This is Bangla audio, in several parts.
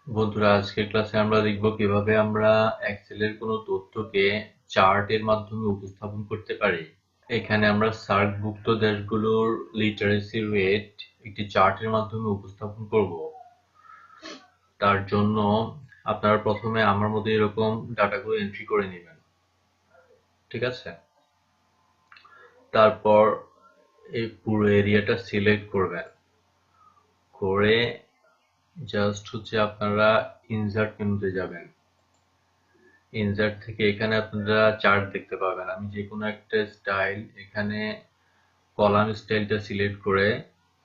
বন্ধুরা, আজকের ক্লাসে আমরা দেখব কিভাবে আমরা এক্সেলের কোনো তথ্যকে চার্টের মাধ্যমে উপস্থাপন করতে পারি। এখানে আমরা সার্কভুক্ত দেশগুলোর লিটারেসি রেট একটি চার্টের মাধ্যমে উপস্থাপন করব। তার জন্য আপনারা প্রথমে আমার মতো এরকম ডাটাগুলো এন্ট্রি করে নেবেন, ঠিক আছে? তারপর এই পুরো এরিয়াটা সিলেক্ট করবেন, করে জাস্ট আপনারা ইনসার্ট মেনুতে যাবেন। ইনসার্ট থেকে এখানে আপনারা চার্ট দেখতে পাবেন। আমি যে কোনো একটা স্টাইল, এখানে কলাম স্টাইলটা সিলেক্ট করে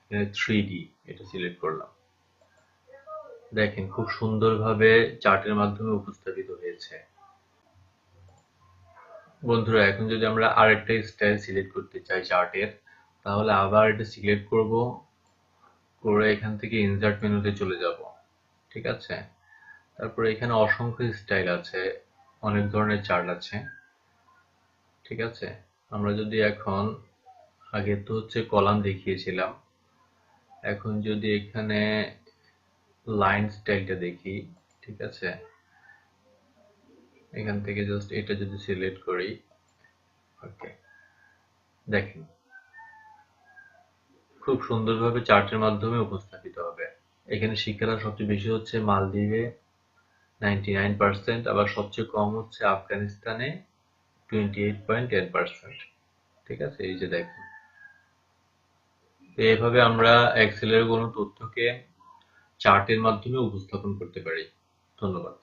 এখানে 3D এটা সিলেক্ট করলাম। দেখেন খুব সুন্দরভাবে চার্টের মাধ্যমে উপস্থাপিত হয়েছে। বন্ধুরা, এখন যদি আমরা আরেকটা স্টাইল সিলেক্ট করতে চাই চার্টের, তাহলে আবার এটা সিলেক্ট করব, করে এখান থেকে ইনসার্ট মেনুতে চলে যাব, ঠিক আছে? তারপরে এখানে অসংখ্য স্টাইল আছে, অনেক ধরনের চার্ট আছে, ঠিক আছে? আমরা যদি এখন, আগে তো কলাম দেখিয়েছিলাম, এখন যদি এখানে লাইন স্টাইলটা দেখি, ঠিক আছে? এখান থেকে জাস্ট এটা যদি সিলেক্ট করি, ওকে, দেখেন খুব সুন্দরভাবে চার্টের মাধ্যমে উপস্থাপিত হবে। এখানে শিক্ষাটা সবচেয়ে বেশি মালদ্বীপে 99%, আবার সবচেয়ে কম আফগানিস্তানে 28.10%, ঠিক আছে? এই যে দেখেন, এইভাবে আমরা এক্সেলের কোনো তথ্যকে চার্টের মাধ্যমে উপস্থাপন করতে পারি। ধন্যবাদ।